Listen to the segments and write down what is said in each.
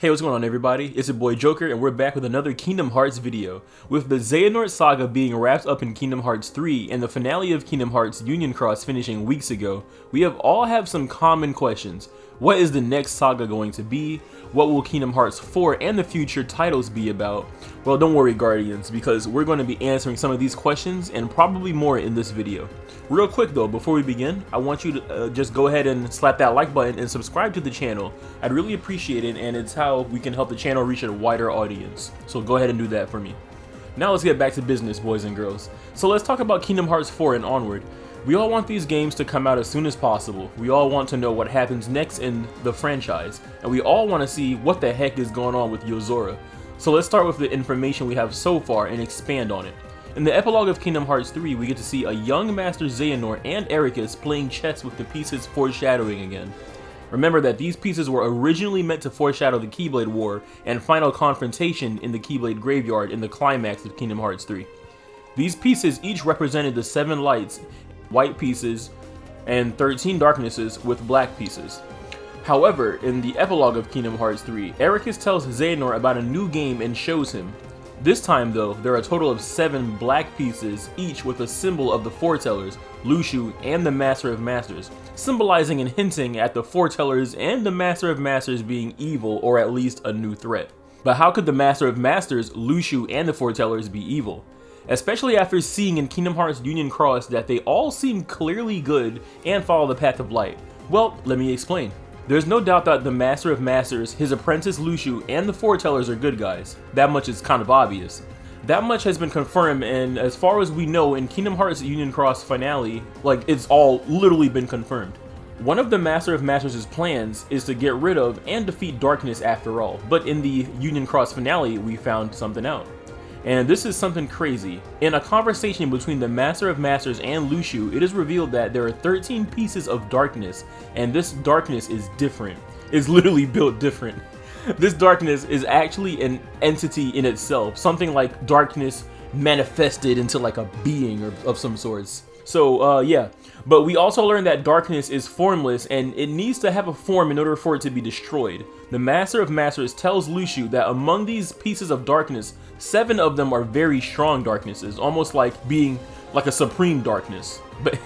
Hey, what's going on everybody? It's your boy Joker and we're back with another Kingdom Hearts video. With the Xehanort Saga being wrapped up in Kingdom Hearts 3 and the finale of Kingdom Hearts Union Cross finishing weeks ago, we all have some common questions. What is the next saga going to be? What will Kingdom Hearts 4 and the future titles be about? Well, don't worry Guardians, because we're going to be answering some of these questions and probably more in this video. Real quick though, before we begin, I want you to just go ahead and slap that like button and subscribe to the channel. I'd really appreciate it, and it's how we can help the channel reach a wider audience. So go ahead and do that for me. Now let's get back to business, boys and girls. So let's talk about Kingdom Hearts 4 and onward. We all want these games to come out as soon as possible. We all want to know what happens next in the franchise, and we all want to see what the heck is going on with Yozora. So let's start with the information we have so far and expand on it. In the epilogue of Kingdom Hearts 3, we get to see a young Master Xehanort and Ericus playing chess with the pieces foreshadowing again. Remember that these pieces were originally meant to foreshadow the Keyblade War and final confrontation in the Keyblade Graveyard in the climax of Kingdom Hearts 3. These pieces each represented the 7 lights, white pieces, and 13 darknesses with black pieces. However, in the epilogue of Kingdom Hearts 3, Ericus tells Xehanort about a new game and shows him. This time though, there are a total of 7 black pieces, each with a symbol of the Foretellers, Luxu, and the Master of Masters, symbolizing and hinting at the Foretellers and the Master of Masters being evil, or at least a new threat. But how could the Master of Masters, Luxu, and the Foretellers be evil? Especially after seeing in Kingdom Hearts Union Cross that they all seem clearly good and follow the path of light. Well, let me explain. There's no doubt that the Master of Masters, his apprentice Luxu, and the Foretellers are good guys. That much is kind of obvious. That much has been confirmed, and as far as we know in Kingdom Hearts Union Cross finale, it's all literally been confirmed. One of the Master of Masters' plans is to get rid of and defeat darkness after all, but in the Union Cross finale we found something out. And this is something crazy. In a conversation between the Master of Masters and Luxu, it is revealed that there are 13 pieces of darkness, and this darkness is different. It's literally built different. This darkness is actually an entity in itself, something like darkness manifested into like a being of some sorts. So yeah, but we also learned that darkness is formless and it needs to have a form in order for it to be destroyed. The Master of Masters tells Luxu that among these pieces of darkness, 7 of them are very strong darknesses, almost like being like a supreme darkness. But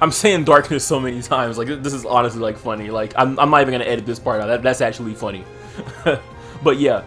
I'm saying darkness so many times, like this is honestly like funny. Like I'm not even gonna edit this part out. That's actually funny. But yeah.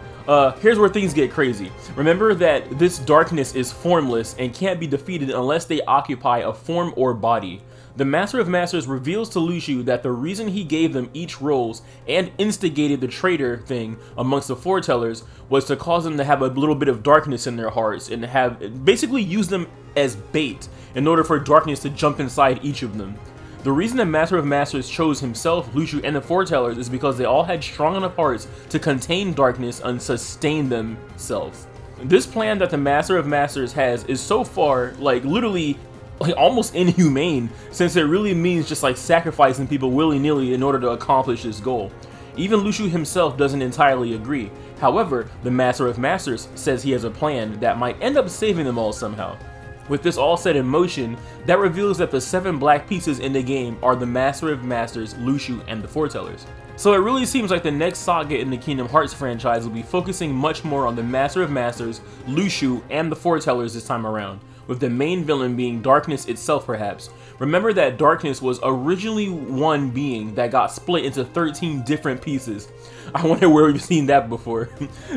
Here's where things get crazy. Remember that this darkness is formless and can't be defeated unless they occupy a form or body. The Master of Masters reveals to Luxu that the reason he gave them each roles and instigated the traitor thing amongst the Foretellers was to cause them to have a little bit of darkness in their hearts and basically use them as bait in order for darkness to jump inside each of them. The reason the Master of Masters chose himself, Luxu, and the Foretellers is because they all had strong enough hearts to contain darkness and sustain themselves. This plan that the Master of Masters has is so far, literally, almost inhumane, since it really means just sacrificing people willy-nilly in order to accomplish this goal. Even Luxu himself doesn't entirely agree. However, the Master of Masters says he has a plan that might end up saving them all somehow. With this all set in motion, that reveals that the 7 black pieces in the game are the Master of Masters, Luxu, and the Foretellers. So it really seems like the next saga in the Kingdom Hearts franchise will be focusing much more on the Master of Masters, Luxu, and the Foretellers this time around, with the main villain being Darkness itself perhaps. Remember that Darkness was originally one being that got split into 13 different pieces. I wonder where we've seen that before.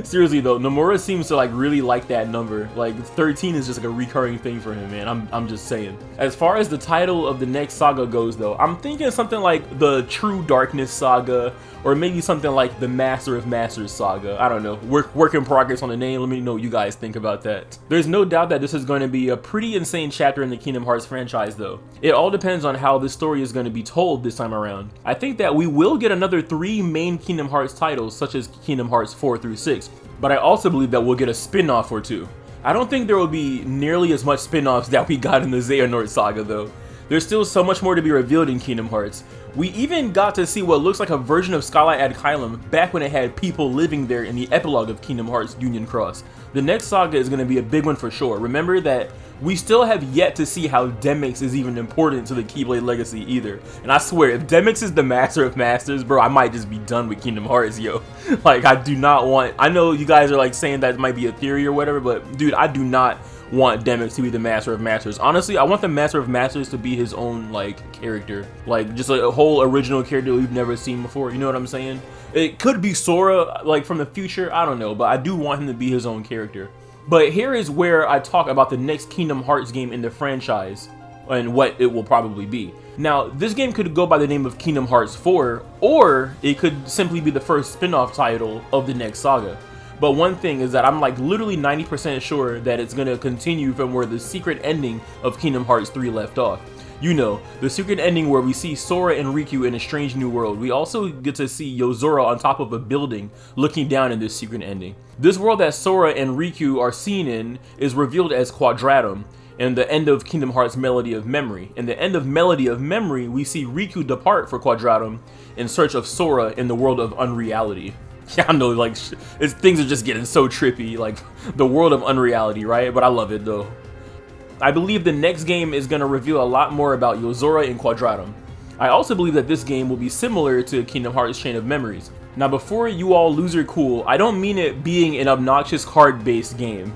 Seriously though, Nomura seems to really like that number. 13 is just a recurring thing for him, man. I'm just saying. As far as the title of the next saga goes though, I'm thinking something like the True Darkness Saga, or maybe something like the Master of Masters Saga. I don't know. Work in progress on the name. Let me know what you guys think about that. There's no doubt that this is going to be a pretty insane chapter in the Kingdom Hearts franchise though. It all depends on how this story is going to be told this time around. I think that we will get another 3 main Kingdom Hearts titles, such as Kingdom Hearts 4 through 6, but I also believe that we'll get a spin-off or 2. I don't think there will be nearly as much spin-offs that we got in the Xehanort Saga though. There's still so much more to be revealed in Kingdom Hearts. We even got to see what looks like a version of Skylight Adkylum back when it had people living there in the epilogue of Kingdom Hearts Union Cross. The next saga is going to be a big one for sure. Remember that we still have yet to see how Demyx is even important to the Keyblade legacy either. And I swear, if Demyx is the master of masters, bro, I might just be done with Kingdom Hearts, yo. Like, I do not want... I know you guys are like saying that it might be a theory or whatever, but dude, I do not want Demyx to be the master of masters. Honestly, I want the master of masters to be his own, like, character. Like, just a whole original character we've never seen before, you know what I'm saying? It could be Sora, like, from the future, I don't know, but I do want him to be his own character. But here is where I talk about the next Kingdom Hearts game in the franchise and what it will probably be. Now, this game could go by the name of Kingdom Hearts 4, or it could simply be the first spin-off title of the next saga. But one thing is that I'm like literally 90% sure that it's going to continue from where the secret ending of Kingdom Hearts 3 left off. You know, the secret ending where we see Sora and Riku in a strange new world. We also get to see Yozora on top of a building looking down in this secret ending. This world that Sora and Riku are seen in is revealed as Quadratum, and the end of Kingdom Hearts Melody of Memory. In the end of Melody of Memory, we see Riku depart for Quadratum in search of Sora in the world of Unreality. Yeah, I know, like, things are just getting so trippy, like, the world of Unreality, right? But I love it, though. I believe the next game is going to reveal a lot more about Yozora and Quadratum. I also believe that this game will be similar to Kingdom Hearts Chain of Memories. Now, before you all lose your cool, I don't mean it being an obnoxious card-based game.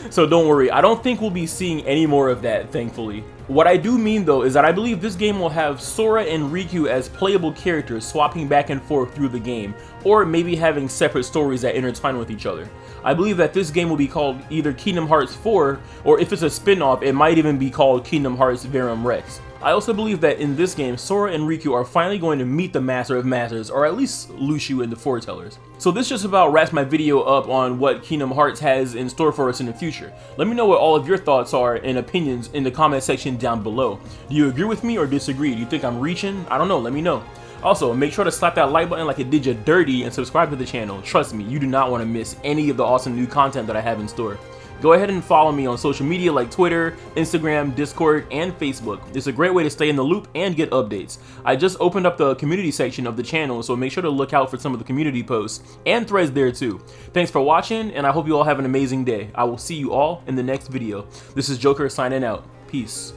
So don't worry, I don't think we'll be seeing any more of that, thankfully. What I do mean, though, is that I believe this game will have Sora and Riku as playable characters swapping back and forth through the game, or maybe having separate stories that intertwine with each other. I believe that this game will be called either Kingdom Hearts 4, or if it's a spin-off, it might even be called Kingdom Hearts Verum Rex. I also believe that in this game, Sora and Riku are finally going to meet the Master of Masters, or at least Lucio and the Foretellers. So this just about wraps my video up on what Kingdom Hearts has in store for us in the future. Let me know what all of your thoughts are and opinions in the comment section down below. Do you agree with me or disagree? Do you think I'm reaching? I don't know, let me know. Also, make sure to slap that like button like it did you dirty and subscribe to the channel. Trust me, you do not want to miss any of the awesome new content that I have in store. Go ahead and follow me on social media like Twitter, Instagram, Discord, and Facebook. It's a great way to stay in the loop and get updates. I just opened up the community section of the channel, so make sure to look out for some of the community posts and threads there too. Thanks for watching, and I hope you all have an amazing day. I will see you all in the next video. This is Joker signing out. Peace.